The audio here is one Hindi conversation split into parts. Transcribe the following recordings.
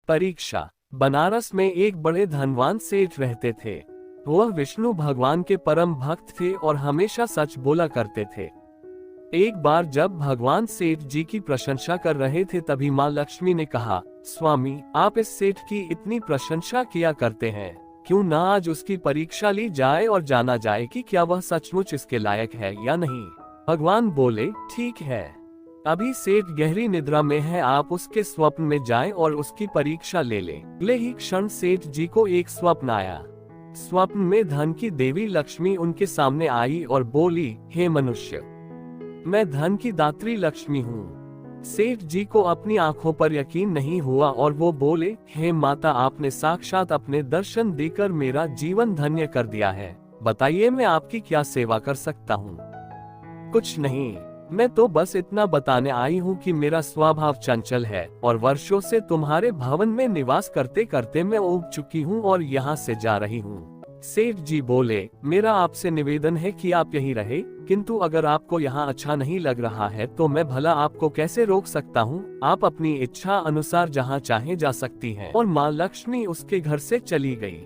परीक्षा। बनारस में एक बड़े धनवान सेठ रहते थे। वह विष्णु भगवान के परम भक्त थे और हमेशा सच बोला करते थे। एक बार जब भगवान सेठ जी की प्रशंसा कर रहे थे तभी माँ लक्ष्मी ने कहा, स्वामी, आप इस सेठ की इतनी प्रशंसा किया करते हैं, क्यों ना आज उसकी परीक्षा ली जाए और जाना जाए कि क्या वह सचमुच इसके लायक है या नहीं। भगवान बोले, ठीक है, अभी सेठ गहरी निद्रा में है, आप उसके स्वप्न में जाएं और उसकी परीक्षा ले लें। अगले ही क्षण सेठ जी को एक स्वप्न आया। स्वप्न में धन की देवी लक्ष्मी उनके सामने आई और बोली, हे मनुष्य, मैं धन की दात्री लक्ष्मी हूँ। सेठ जी को अपनी आंखों पर यकीन नहीं हुआ और वो बोले, हे माता, आपने साक्षात अपने दर्शन देकर मेरा जीवन धन्य कर दिया है। बताइए, मैं आपकी क्या सेवा कर सकता हूँ। कुछ नहीं, मैं तो बस इतना बताने आई हूँ कि मेरा स्वभाव चंचल है और वर्षों से तुम्हारे भवन में निवास करते करते मैं ऊब चुकी हूँ और यहाँ से जा रही हूँ। सेठ जी बोले, मेरा आपसे निवेदन है कि आप यहीं रहे, किंतु अगर आपको यहाँ अच्छा नहीं लग रहा है तो मैं भला आपको कैसे रोक सकता हूँ। आप अपनी इच्छा अनुसार जहाँ चाहे जा सकती हैं। और माँ लक्ष्मी उसके घर से चली गई।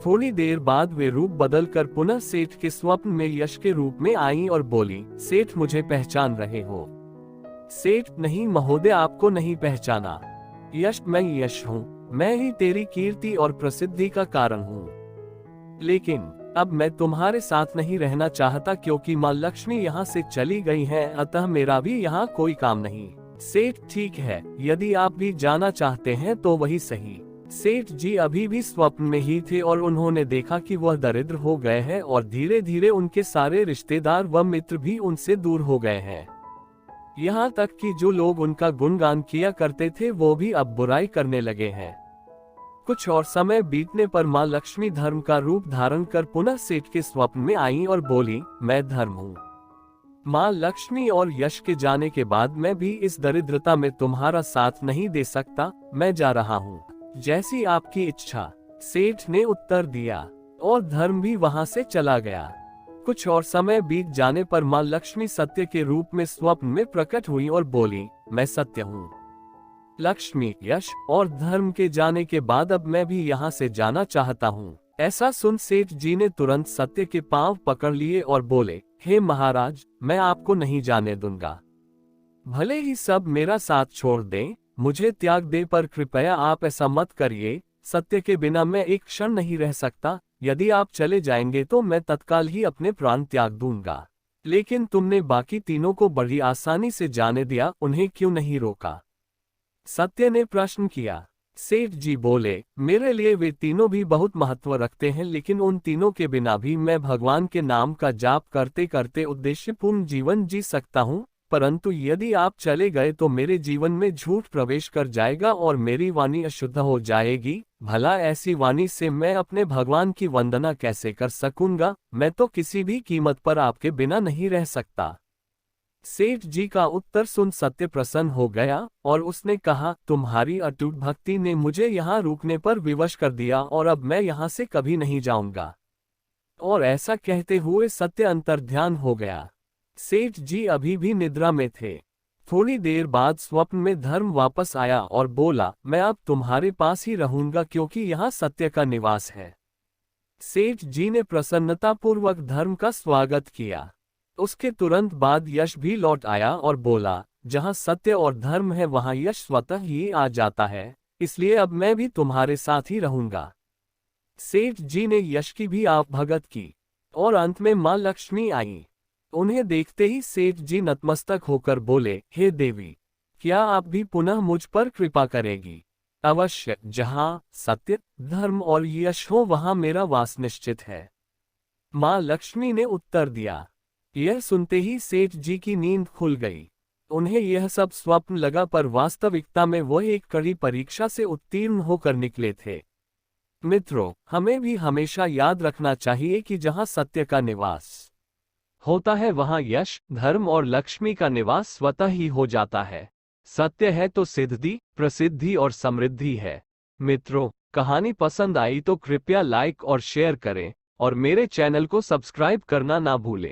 थोड़ी देर बाद वे रूप बदलकर पुनः सेठ के स्वप्न में यश के रूप में आई और बोली, सेठ, मुझे पहचान रहे हो। सेठ, नहीं महोदय, आपको नहीं पहचाना। यश, मैं यश हूँ, मैं ही तेरी कीर्ति और प्रसिद्धि का कारण हूँ। लेकिन अब मैं तुम्हारे साथ नहीं रहना चाहता क्योंकि माँ लक्ष्मी यहाँ से चली गई है, अतः मेरा भी यहाँ कोई काम नहीं। सेठ, ठीक है, यदि आप भी जाना चाहते हैं तो वही सही। सेठ जी अभी भी स्वप्न में ही थे और उन्होंने देखा कि वह दरिद्र हो गए हैं और धीरे धीरे उनके सारे रिश्तेदार व मित्र भी उनसे दूर हो गए हैं। यहाँ तक कि जो लोग उनका गुणगान किया करते थे वो भी अब बुराई करने लगे हैं। कुछ और समय बीतने पर माँ लक्ष्मी धर्म का रूप धारण कर पुनः सेठ के स्वप्न में आई और बोली, मैं धर्म हूँ। माँ लक्ष्मी और यश के जाने के बाद मैं भी इस दरिद्रता में तुम्हारा साथ नहीं दे सकता, मैं जा रहा हूँ। जैसी आपकी इच्छा, सेठ ने उत्तर दिया और धर्म भी वहां से चला गया। कुछ और समय बीत जाने पर माँ लक्ष्मी सत्य के रूप में स्वप्न में प्रकट हुई और बोली, मैं सत्य हूँ। लक्ष्मी, यश और धर्म के जाने के बाद अब मैं भी यहाँ से जाना चाहता हूँ। ऐसा सुन सेठ जी ने तुरंत सत्य के पांव पकड़ लिए और बोले, हे महाराज, मैं आपको नहीं जाने दूंगा। भले ही सब मेरा साथ छोड़ दें, मुझे त्याग दे, पर कृपया आप ऐसा मत करिए। सत्य के बिना मैं एक क्षण नहीं रह सकता। यदि आप चले जाएंगे तो मैं तत्काल ही अपने प्राण त्याग दूंगा। लेकिन तुमने बाकी तीनों को बड़ी आसानी से जाने दिया, उन्हें क्यों नहीं रोका? सत्य ने प्रश्न किया। सेठ जी बोले, मेरे लिए वे तीनों भी बहुत महत्व रखते हैं, लेकिन उन तीनों के बिना भी मैं भगवान के नाम का जाप करते करते उद्देश्यपूर्ण जीवन जी सकता हूँ। परंतु यदि आप चले गए तो मेरे जीवन में झूठ प्रवेश कर जाएगा और मेरी वाणी अशुद्ध हो जाएगी। भला ऐसी वाणी से मैं अपने भगवान की वंदना कैसे कर सकूंगा? मैं तो किसी भी कीमत पर आपके बिना नहीं रह सकता। सेठ जी का उत्तर सुन सत्य प्रसन्न हो गया और उसने कहा, तुम्हारी अटूट भक्ति ने मुझे यहाँ रुकने पर विवश कर दिया और अब मैं यहाँ से कभी नहीं जाऊंगा। और ऐसा कहते हुए सत्य अंतर्ध्यान हो गया। सेठ जी अभी भी निद्रा में थे। थोड़ी देर बाद स्वप्न में धर्म वापस आया और बोला, मैं अब तुम्हारे पास ही रहूंगा क्योंकि यहाँ सत्य का निवास है। सेठ जी ने प्रसन्नतापूर्वक धर्म का स्वागत किया। उसके तुरंत बाद यश भी लौट आया और बोला, जहाँ सत्य और धर्म है वहाँ यश स्वतः ही आ जाता है, इसलिए अब मैं भी तुम्हारे साथ ही रहूंगा। सेठ जी ने यश की भी आप भगत की और अंत में माँ लक्ष्मी आई। उन्हें देखते ही सेठ जी नतमस्तक होकर बोले, हे देवी, क्या आप भी पुनः मुझ पर कृपा करेगी? अवश्य, जहाँ सत्य, धर्म और यश हो वहाँ मेरा वास निश्चित है। माँ लक्ष्मी ने उत्तर दिया। यह सुनते ही सेठ जी की नींद खुल गई। उन्हें यह सब स्वप्न लगा, पर वास्तविकता में वह एक कड़ी परीक्षा से उत्तीर्ण होकर निकले थे। मित्रों, हमें भी हमेशा याद रखना चाहिए कि जहाँ सत्य का निवास होता है वहाँ यश, धर्म और लक्ष्मी का निवास स्वतः ही हो जाता है। सत्य है तो सिद्धि, प्रसिद्धि और समृद्धि है। मित्रों, कहानी पसंद आई तो कृपया लाइक और शेयर करें और मेरे चैनल को सब्सक्राइब करना ना भूलें।